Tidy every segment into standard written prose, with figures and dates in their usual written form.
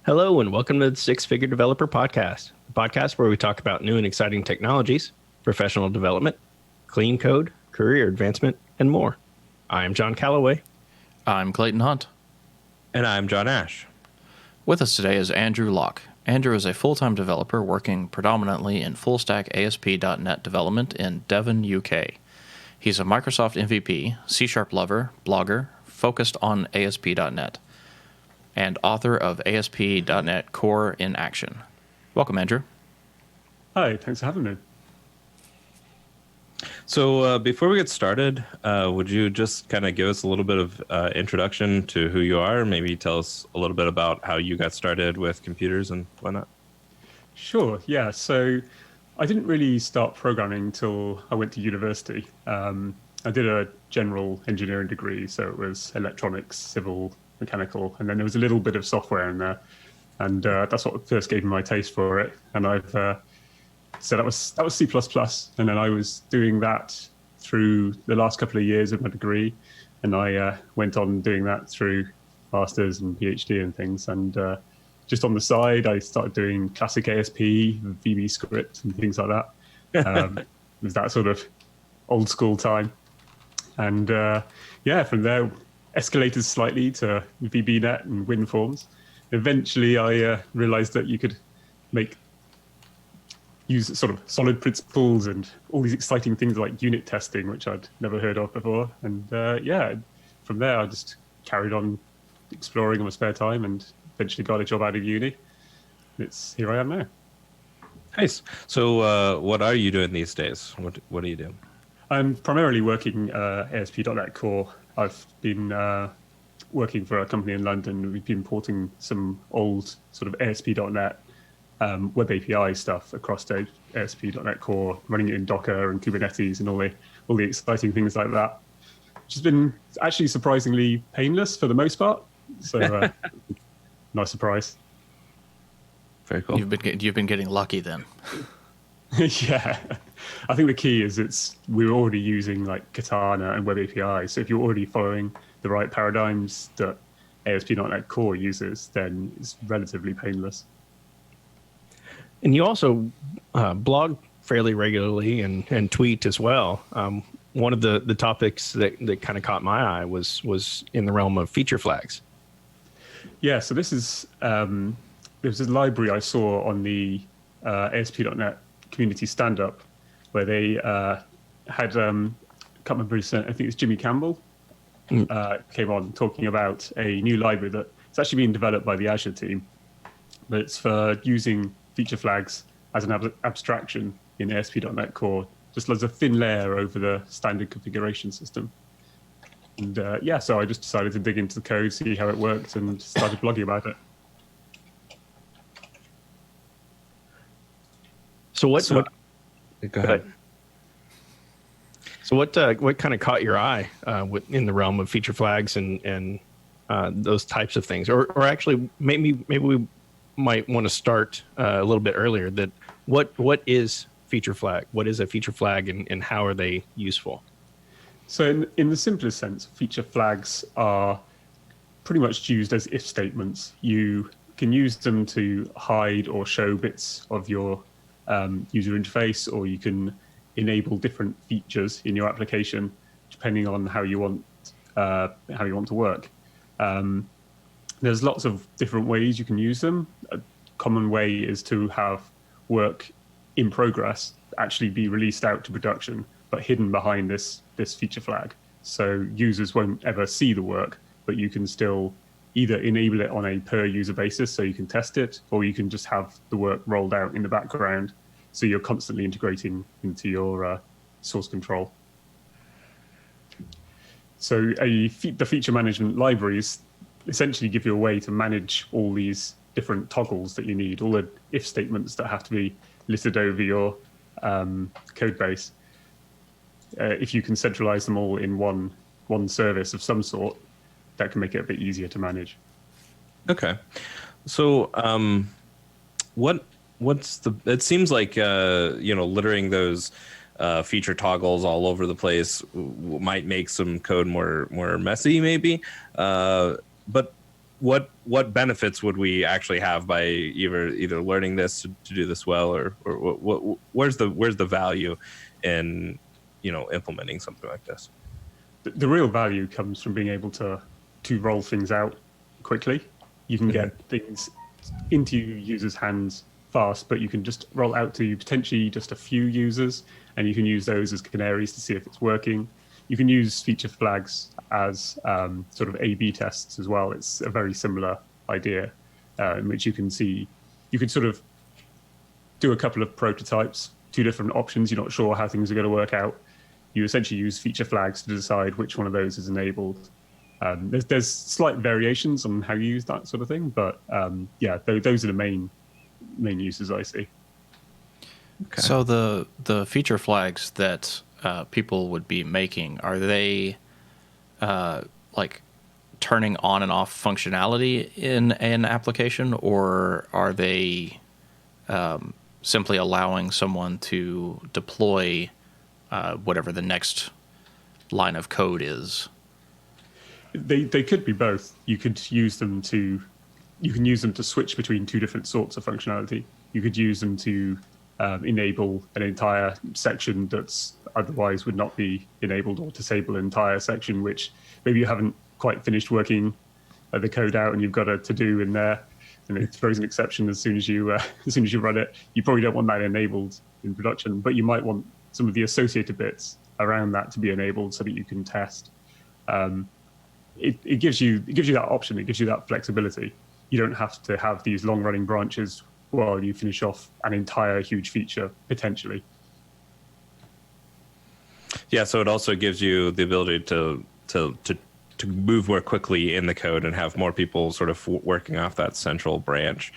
Hello, and welcome to the Six Figure Developer Podcast, the podcast where we talk about new and exciting technologies, professional development, clean code, career advancement, and more. I am John Calloway. I'm Clayton Hunt. And I'm John Ash. With us today is Andrew Locke. Andrew is a full-time developer working predominantly in full-stack ASP.NET development in Devon, UK. He's a Microsoft MVP, C# lover, blogger, focused on ASP.NET, and author of ASP.NET Core in Action. Welcome, Andrew. Hi, thanks for having me. So before we get started, would you just kind of give us a little bit of introduction to who you are? Maybe tell us a little bit about how you got started with computers and whatnot. Sure, yeah. So I didn't really start programming until I went to university. I did a general engineering degree, so it was electronics, civil, mechanical, and then there was a little bit of software in there. And that's what first gave me my taste for it. And so that was C++, and then I was doing that through the last couple of years of my degree, and I went on doing that through masters and PhD and things. And just on the side, I started doing classic ASP, VB script, and things like that. It was that sort of old school time, and from there escalated slightly to VBNet and WinForms. Eventually, I realized that you could use sort of solid principles and all these exciting things like unit testing, which I'd never heard of before. And from there, I just carried on exploring in my spare time and eventually got a job out of uni. Here I am now. Nice. So what are you doing these days? What do you do? I'm primarily working ASP.NET Core. I've been working for a company in London. We've been porting some old sort of ASP.NET web API stuff across to ASP.NET Core, running it in Docker and Kubernetes and all the exciting things like that, which has been actually surprisingly painless for the most part. So nice surprise. Very cool. You've been getting lucky then. Yeah, I think the key is we're already using like Katana and web API. So if you're already following the right paradigms that ASP.NET Core uses, then it's relatively painless. And you also blog fairly regularly and tweet as well. One of the topics that kind of caught my eye was in the realm of feature flags. Yeah, so this is there's a library I saw on the ASP.NET community stand-up where they had, can't remember his name, I think it's Jimmy Campbell, came on talking about a new library that it's actually being developed by the Azure team, but it's for using feature flags as an abstraction in ASP.NET Core, just as a thin layer over the standard configuration system. And so I just decided to dig into the code, see how it worked, and started blogging about it. So what? Go ahead. So what kind of caught your eye in the realm of feature flags and those types of things, or actually maybe we might want to start a little bit earlier. That what is feature flag? What is a feature flag, and how are they useful? So in the simplest sense, feature flags are pretty much used as if statements. You can use them to hide or show bits of your user interface, or you can enable different features in your application depending on how you want to work. There's lots of different ways you can use them. A common way is to have work in progress actually be released out to production, but hidden behind this feature flag. So users won't ever see the work, but you can still either enable it on a per user basis so you can test it, or you can just have the work rolled out in the background so you're constantly integrating into your source control. So the feature management libraries essentially give you a way to manage all these different toggles that you need, all the if statements that have to be listed over your code base. If you can centralize them all in one service of some sort, that can make it a bit easier to manage. Okay. So it seems like littering those feature toggles all over the place might make some code more messy maybe, but what benefits would we actually have by either learning this to do this well, or where's the value in implementing something like this? The real value comes from being able to roll things out quickly. You can get things into users' hands fast, but you can just roll out to potentially just a few users, and you can use those as canaries to see if it's working. You can use feature flags as sort of A/B tests as well. It's a very similar idea in which you can sort of do a couple of prototypes, two different options. You're not sure how things are going to work out. You essentially use feature flags to decide which one of those is enabled. There's slight variations on how you use that sort of thing, but those are the main uses I see. Okay. So the feature flags that people would be making, are they like turning on and off functionality in an application, or are they simply allowing someone to deploy whatever the next line of code is? They could be both. You can use them to switch between two different sorts of functionality. You could use them to enable an entire section that's otherwise would not be enabled, or disable an entire section which maybe you haven't quite finished working the code out and you've got a to-do in there and it throws an exception as soon as you run it. You probably don't want that enabled in production, but you might want some of the associated bits around that to be enabled so that you can test. It gives you that option. It gives you that flexibility. You don't have to have these long-running branches while you finish off an entire huge feature potentially. Yeah, so it also gives you the ability to move more quickly in the code and have more people sort of working off that central branch,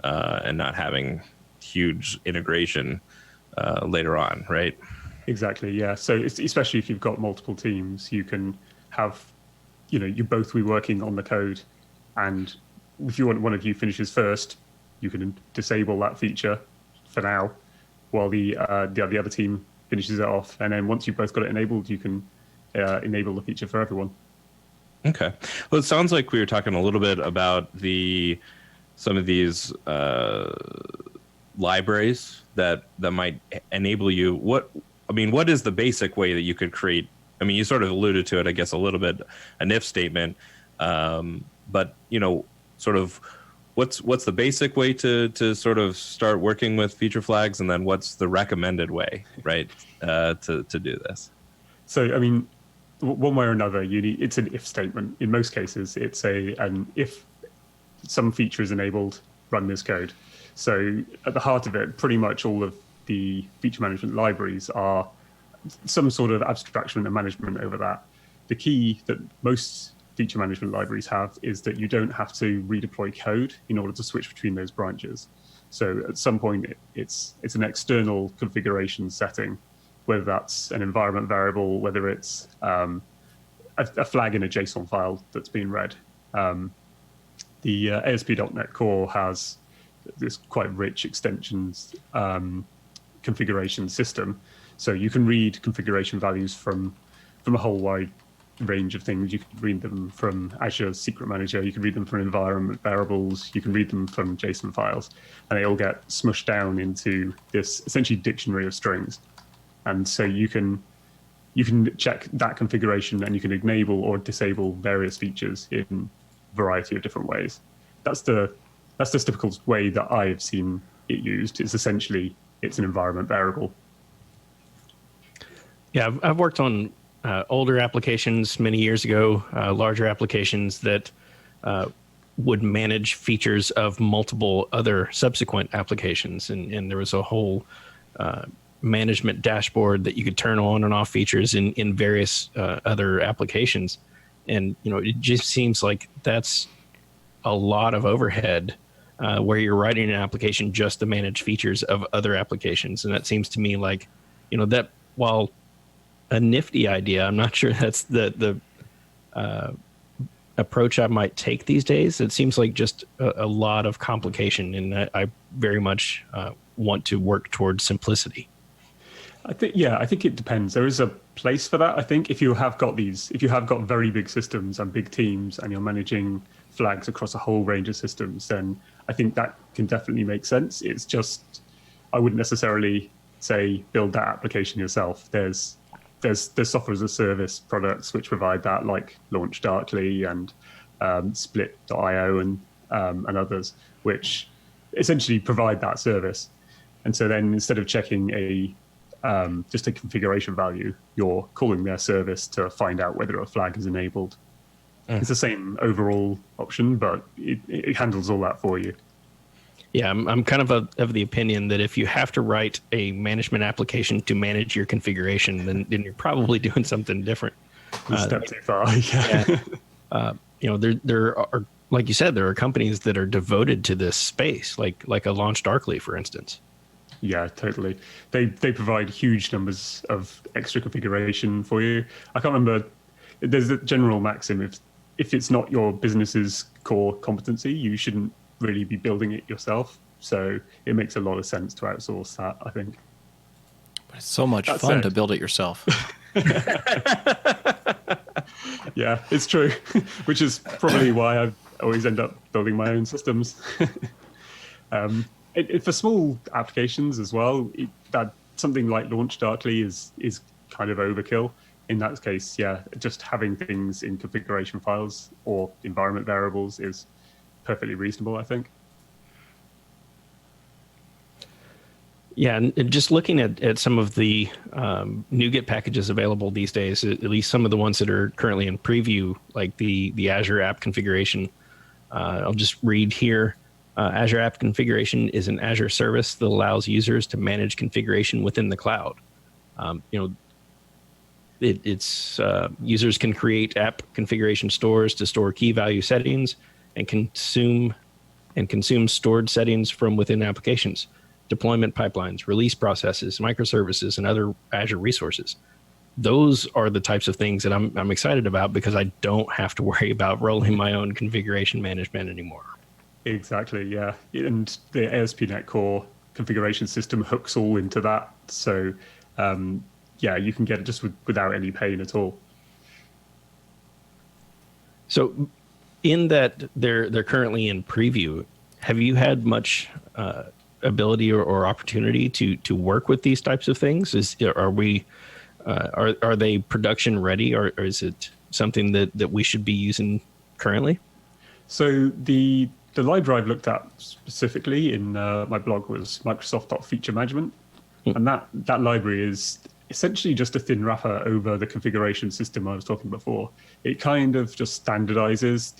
and not having huge integration later on, right? Exactly. Yeah. So especially if you've got multiple teams, you can have, you both be working on the code, and if you want one of you finishes first, you can disable that feature for now, while the other team finishes it off, and then once you've both got it enabled, you can enable the feature for everyone. Okay. Well, it sounds like we were talking a little bit about some of these libraries that might enable you. What is the basic way that you could create? I mean, you sort of alluded to it, I guess, a little bit, an if statement, but sort of what's the basic way to sort of start working with feature flags, and then what's the recommended way, right, to do this? So, I mean, one way or another, it's an if statement. In most cases, it's an if some feature is enabled, run this code. So at the heart of it, pretty much all of the feature management libraries are some sort of abstraction and management over that. The key that most feature management libraries have is that you don't have to redeploy code in order to switch between those branches. So at some point, it's an external configuration setting, whether that's an environment variable, whether it's a flag in a JSON file that's being read. The ASP.NET Core has this quite rich extensions configuration system. So you can read configuration values from a whole wide range of things. You can read them from Azure Secret Manager, you can read them from environment variables, you can read them from JSON files, and they all get smushed down into this essentially dictionary of strings. And so you can check that configuration, and you can enable or disable various features in a variety of different ways. That's the typical way that I've seen it used. It's essentially, it's an environment variable. Yeah, I've worked on older applications many years ago, larger applications that would manage features of multiple other subsequent applications. And there was a whole management dashboard that you could turn on and off features in various other applications. And, it just seems like that's a lot of overhead where you're writing an application just to manage features of other applications. And that seems to me like, that while a nifty idea, I'm not sure that's the approach I might take these days. It seems like just a lot of complication, and I very much want to work towards simplicity. I think it depends. There is a place for that. I think if you have got very big systems and big teams, and you're managing flags across a whole range of systems, then I think that can definitely make sense. It's just, I wouldn't necessarily say build that application yourself. There's software as a service products which provide that, like LaunchDarkly and Split.io and others, which essentially provide that service. And so then instead of checking just a configuration value, you're calling their service to find out whether a flag is enabled. It's the same overall option, but it handles all that for you. Yeah, I'm kind of the opinion that if you have to write a management application to manage your configuration, then you're probably doing something different. A step too far. Yeah. There are, like you said, there are companies that are devoted to this space, like a LaunchDarkly, for instance. Yeah, totally. They provide huge numbers of extra configuration for you. I can't remember. There's a general maxim: if it's not your business's core competency, you shouldn't really be building it yourself. So it makes a lot of sense to outsource that, I think. But it's so much fun to build it yourself. Yeah, it's true, which is probably why I always end up building my own systems. For small applications as well, that something like LaunchDarkly is kind of overkill. In that case, yeah, just having things in configuration files or environment variables is perfectly reasonable, I think. Yeah, and just looking at some of the NuGet packages available these days, at least some of the ones that are currently in preview, like the Azure App Configuration. I'll just read here. Azure App Configuration is an Azure service that allows users to manage configuration within the cloud. Users can create app configuration stores to store key value settings and consume stored settings from within applications, deployment pipelines, release processes, microservices, and other Azure resources. Those are the types of things that I'm excited about because I don't have to worry about rolling my own configuration management anymore. Exactly, yeah. And the ASP.NET Core configuration system hooks all into that. So, you can get it just without any pain at all. So, in that they're currently in preview, have you had much ability or opportunity to work with these types of things? Are they production ready, or is it something that we should be using currently? So the library I've looked at specifically in my blog was Microsoft.Feature Management, and that library is essentially just a thin wrapper over the configuration system I was talking before. It kind of just standardizes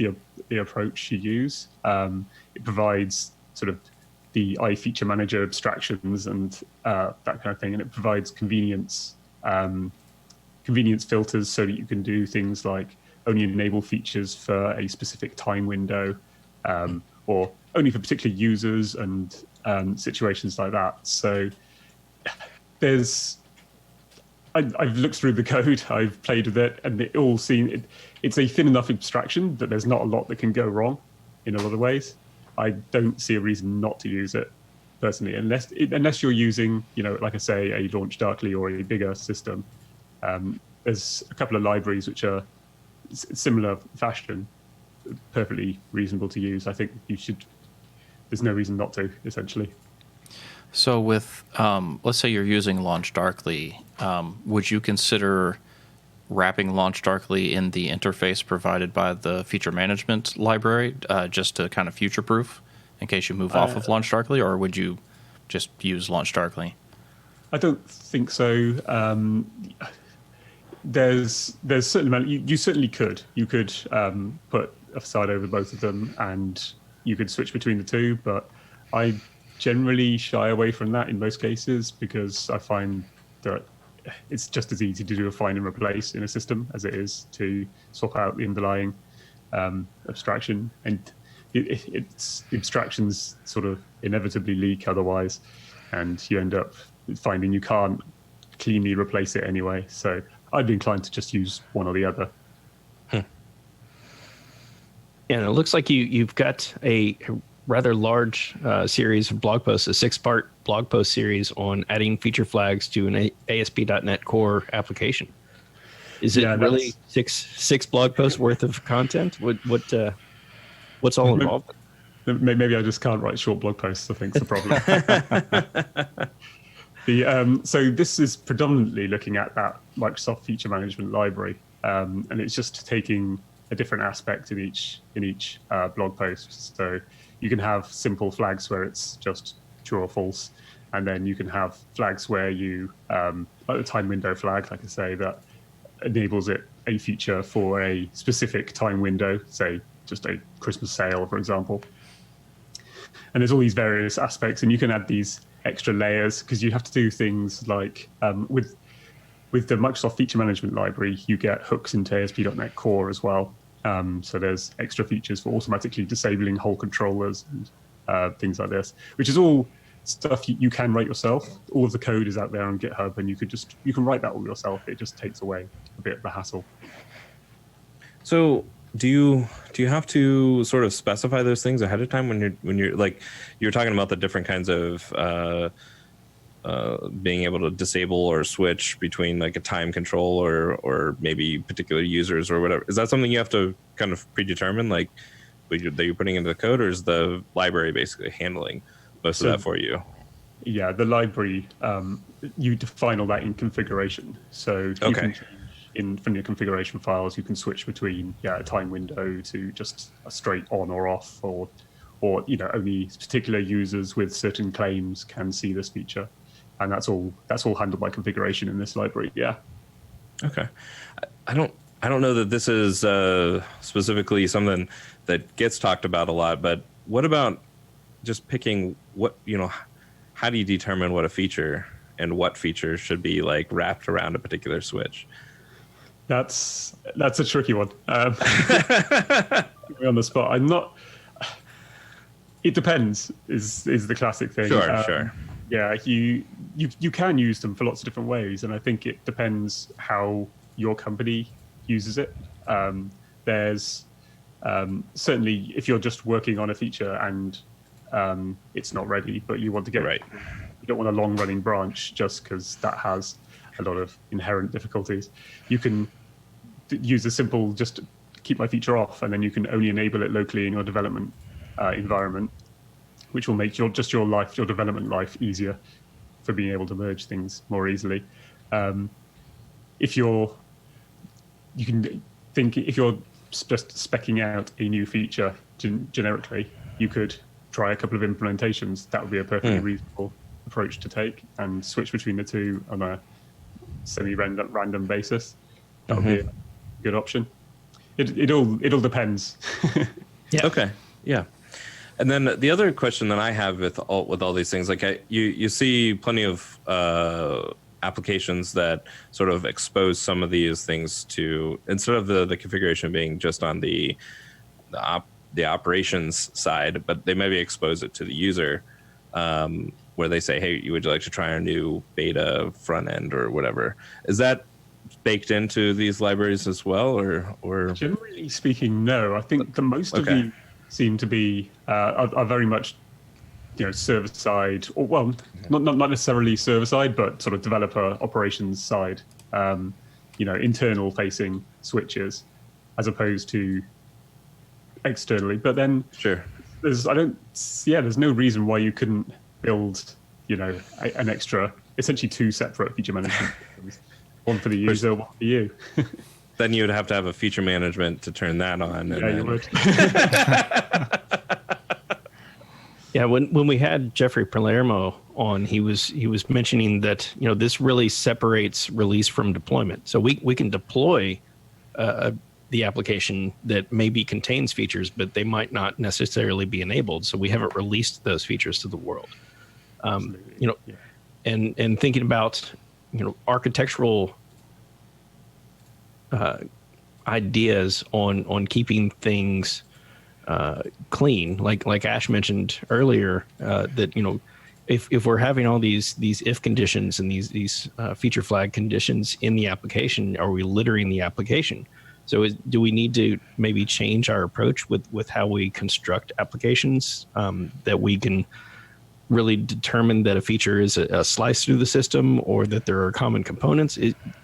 the approach you use. It provides sort of the iFeature Manager abstractions and that kind of thing, and it provides convenience filters so that you can do things like only enable features for a specific time window, or only for particular users and situations like that. So I've looked through the code, I've played with it, and it's a thin enough abstraction that there's not a lot that can go wrong in a lot of ways. I don't see a reason not to use it personally, unless you're using, like I say, a LaunchDarkly or a bigger system. There's a couple of libraries which are similar fashion, perfectly reasonable to use. I think there's no reason not to, essentially. So with, let's say you're using LaunchDarkly, would you consider wrapping LaunchDarkly in the interface provided by the feature management library, just to kind of future-proof in case you move off of LaunchDarkly, or would you just use LaunchDarkly? I don't think so. There's certain amount you certainly could. You could put a facade over both of them, and you could switch between the two. But I generally shy away from that in most cases because I find that it's just as easy to do a find and replace in a system as it is to swap out the underlying abstraction, and the abstractions sort of inevitably leak otherwise, and you end up finding you can't cleanly replace it anyway. So I'd be inclined to just use one or the other. And it looks like you've got a rather large series of blog posts, a 6-part blog post series on adding feature flags to an ASP.NET Core application. Is it really six blog posts worth of content? What? What's all involved? Maybe I just can't write short blog posts, I think is the problem. So this is predominantly looking at that Microsoft feature management library, and it's just taking a different aspect in each blog post. So you can have simple flags where it's just true or false, and then you can have flags where you, like the time window flag, like I say, that enables it a feature for a specific time window, say just a Christmas sale, for example. And there's all these various aspects, and you can add these extra layers because you have to do things like with the Microsoft Feature Management Library, you get hooks into ASP.NET Core as well. So there's extra features for automatically disabling whole controllers and things like this, which is all stuff you can write yourself. All of the code is out there on GitHub, and you can write that all yourself. It just takes away a bit of the hassle. So do you have to sort of specify those things ahead of time when you're like you're talking about the different kinds of being able to disable or switch between like a time control or maybe particular users or whatever? Is that something you have to kind of predetermine, like that you're putting into the code, or is the library basically handling most of that for you? Yeah, the library, you define all that in configuration. So you can change from your configuration files, you can switch between a time window to just a straight on or off, or only particular users with certain claims can see this feature, and that's all handled by configuration in this library. Yeah. Okay. I don't know that this is specifically something that gets talked about a lot, but what about just picking how do you determine what a feature and what features should be like wrapped around a particular switch? That's a tricky one. On the spot, I'm not. It depends. Is the classic thing. Sure. Yeah, you can use them for lots of different ways, and I think it depends how your company uses it. There's certainly if you're just working on a feature and it's not ready, but you want to get right. You don't want a long-running branch just because that has a lot of inherent difficulties. You can use a simple just keep my feature off, and then you can only enable it locally in your development environment, which will make your development life easier for being able to merge things more easily. If you're just speccing out a new feature generically, you could try a couple of implementations. That would be a perfectly reasonable approach to take, and switch between the two on a semi-random basis. That would be a good option. It all depends. Yeah. Okay. Yeah. And then the other question that I have with all these things, like you see plenty of applications that sort of expose some of these things to, instead of the configuration being just on the operations side, but they maybe expose it to the user, where they say, hey, would you like to try our new beta front end or whatever? Is that baked into these libraries as well, or? Generally speaking, no. I think the most of these seem to be are very much server side, or well, not necessarily server side, but sort of developer operations side. Internal facing switches, as opposed to externally. But then there's no reason why you couldn't build an extra, essentially two separate feature management systems, one for the user, one for you. Then you would have to have a feature management to turn that on. Yeah, you would. Yeah, when we had Jeffrey Palermo on, he was mentioning that this really separates release from deployment. So we can deploy the application that maybe contains features, but they might not necessarily be enabled. So we haven't released those features to the world. And thinking about architectural ideas on keeping things clean, like Ash mentioned earlier, that if we're having all these if conditions and these feature flag conditions in the application, are we littering the application? So do we need to maybe change our approach with how we construct applications, that we can really determine that a feature is a slice through the system, or that there are common components?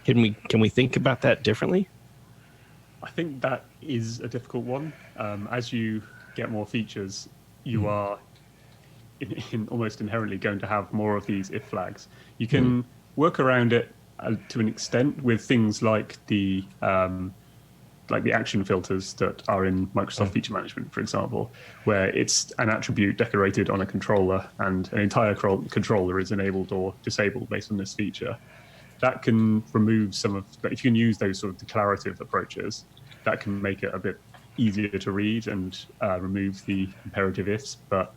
Can we think about that differently? I think that is a difficult one. As you get more features, you are almost inherently going to have more of these if flags. You can work around it to an extent with things like the action filters that are in Microsoft Feature Management, for example, where it's an attribute decorated on a controller and an entire controller is enabled or disabled based on this feature. That can remove some of, if you can use those sort of declarative approaches, that can make it a bit easier to read and remove the imperative ifs, but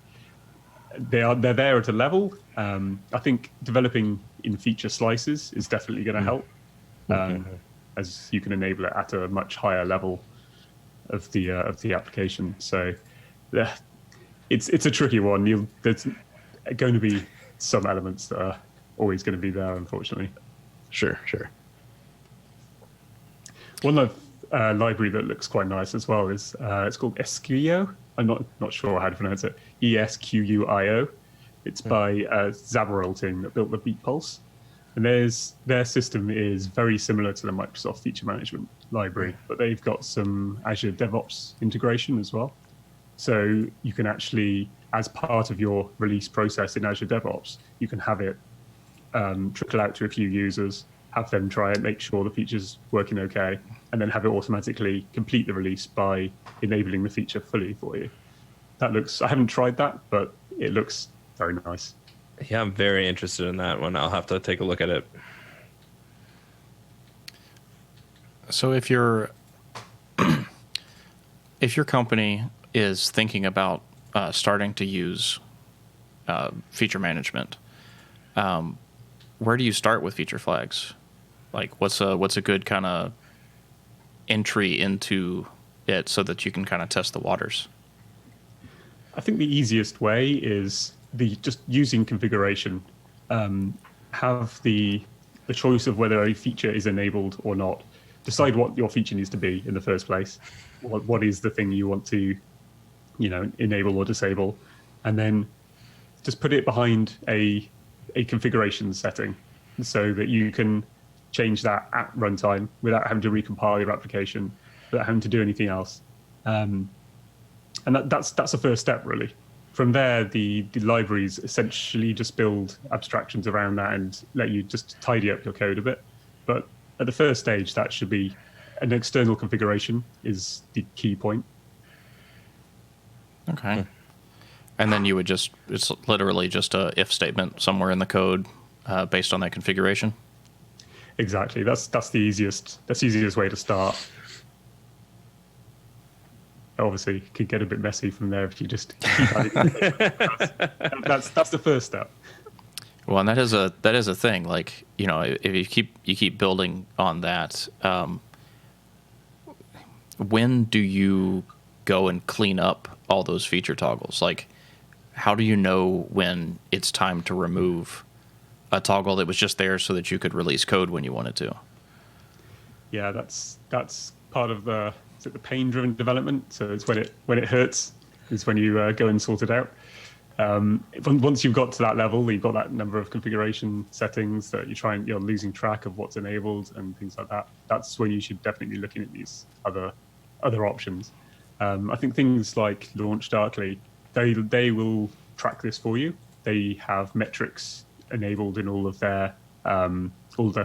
they're there at a level. I think developing in feature slices is definitely going to help, as you can enable it at a much higher level of the application. So it's a tricky one. There's going to be some elements that are always going to be there, unfortunately. Sure. One library that looks quite nice as well is it's called Esquio. I'm not sure how to pronounce it. ESQUIO. It's by Zaboril team that built the Beat Pulse, and their system is very similar to the Microsoft Feature Management library, but they've got some Azure DevOps integration as well. So you can actually, as part of your release process in Azure DevOps, you can have it trickle out to a few users, have them try it, make sure the feature's working okay, and then have it automatically complete the release by enabling the feature fully for you. I haven't tried that, but it looks very nice. Yeah, I'm very interested in that one. I'll have to take a look at it. So if your company is thinking about starting to use feature management, where do you start with feature flags? Like, what's a good kind of entry into it so that you can kind of test the waters? I think the easiest way is just using configuration. Have the choice of whether a feature is enabled or not. Decide what your feature needs to be in the first place. What is the thing you want to, enable or disable, and then just put it behind a configuration setting so that you can change that at runtime without having to recompile your application, without having to do anything else. And that's the first step, really. From there, the libraries essentially just build abstractions around that and let you just tidy up your code a bit. But at the first stage, that should be an external configuration is the key point. Okay. And then it's literally just a if statement somewhere in the code based on that configuration? Exactly. That's the easiest way to start. Obviously, it could get a bit messy from there if you just keep adding. That's the first step. Well, and that is a thing. Like, if you keep building on that, when do you go and clean up all those feature toggles? Like, how do you know when it's time to remove a toggle that was just there so that you could release code when you wanted to? Yeah, that's part of the pain-driven development. So it's when it hurts is when you go and sort it out. Once you've got to that level, you've got that number of configuration settings that you're losing track of what's enabled and things like that. That's when you should definitely be looking at these other options. I think things like Launch Darkly, they will track this for you. They have metrics enabled in all of their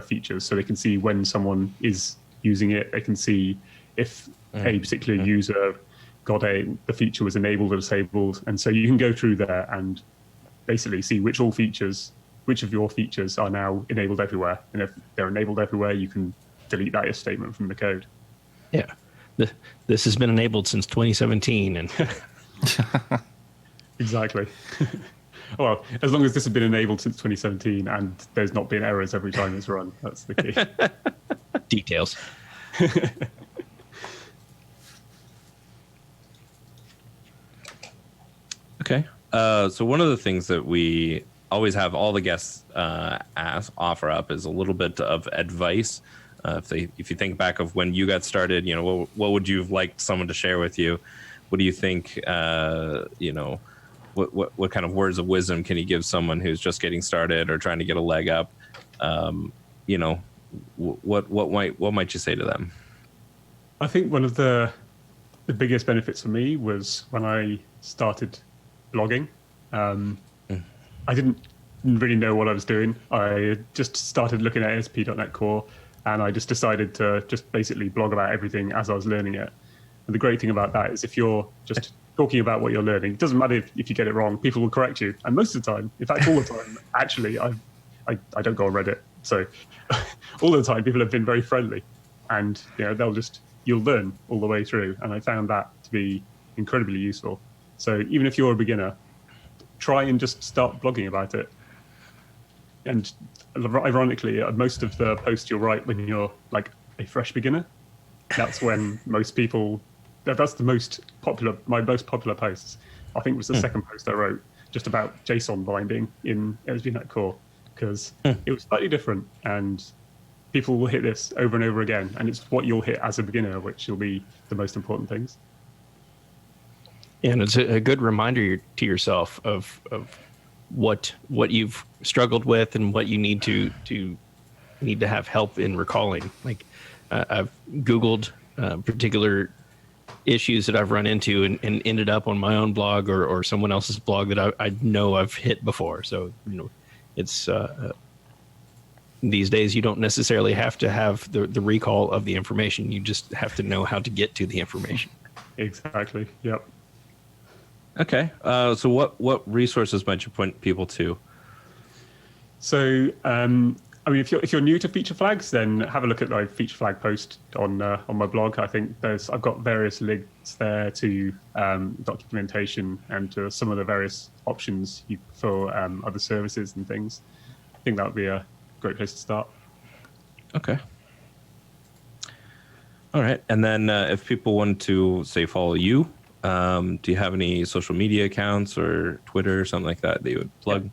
features, so they can see when someone is using it. They can see if a particular user the feature was enabled or disabled, and so you can go through there and basically see which of your features are now enabled everywhere. And if they're enabled everywhere, you can delete that if statement from the code. Yeah. This has been enabled since 2017, and Exactly. Well, as long as this has been enabled since 2017 and there's not been errors every time it's run, that's the key. details. Okay. So one of the things that we always have all the guests offer up is a little bit of advice. If you think back of when you got started, what would you have liked someone to share with you? What do you think? What kind of words of wisdom can you give someone who's just getting started or trying to get a leg up? What might you say to them? I think one of the the biggest benefits for me was when I started blogging. I didn't really know what I was doing. I just started looking at ASP.NET Core, and I just decided to just basically blog about everything as I was learning it. And the great thing about that is if you're just talking about what you're learning, it doesn't matter if you get it wrong, people will correct you. And most of the time, in fact, all the time, actually, I don't go on Reddit. So all the time, people have been very friendly, and you'll learn all the way through. And I found that to be incredibly useful. So even if you're a beginner, try and just start blogging about it. And ironically, most of the posts you'll write when you're like a fresh beginner, that's when most people, that's the most popular, my most popular posts. I think it was the second post I wrote just about JSON binding in ASP.NET Core, because it was slightly different, and people will hit this over and over again, and it's what you'll hit as a beginner which will be the most important things. And it's a good reminder to yourself of what you've struggled with and what you need to have help in recalling. Like I've Googled particular issues that I've run into and ended up on my own blog or someone else's blog that I know I've hit before. So, it's these days you don't necessarily have to have the recall of the information. You just have to know how to get to the information. Exactly. Yep. Okay. So what resources might you point people to? So, if you're new to feature flags, then have a look at my feature flag post on my blog. I think I've got various links there to documentation and to some of the various options for other services and things. I think that would be a great place to start. Okay. All right. And then if people want to, say, follow you, do you have any social media accounts or Twitter or something like that you would plug? Yeah.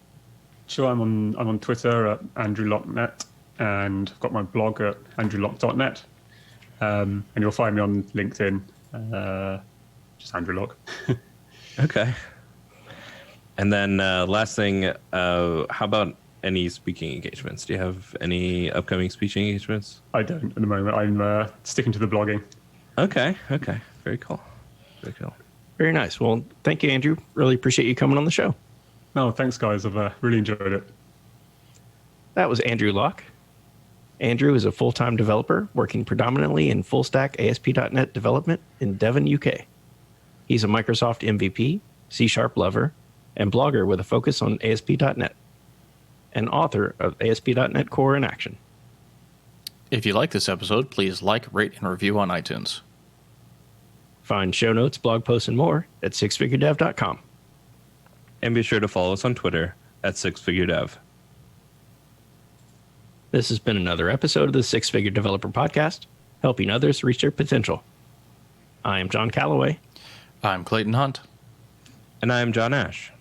Sure, I'm on Twitter at AndrewLockNet, and I've got my blog at AndrewLock.net, and you'll find me on LinkedIn, just Andrew Lock. Okay. And then last thing, how about any speaking engagements? Do you have any upcoming speaking engagements? I don't at the moment. I'm sticking to the blogging. Okay. Very cool. Very cool. Very nice. Well, thank you, Andrew. Really appreciate you coming on the show. No, thanks, guys. I've really enjoyed it. That was Andrew Locke. Andrew is a full-time developer working predominantly in full-stack ASP.NET development in Devon, UK. He's a Microsoft MVP, C# lover, and blogger with a focus on ASP.NET, and author of ASP.NET Core in Action. If you like this episode, please like, rate, and review on iTunes. Find show notes, blog posts, and more at sixfiguredev.com. And be sure to follow us on Twitter at sixfiguredev. This has been another episode of the Six Figure Developer Podcast, helping others reach their potential. I am John Calloway. I'm Clayton Hunt. And I am John Ash.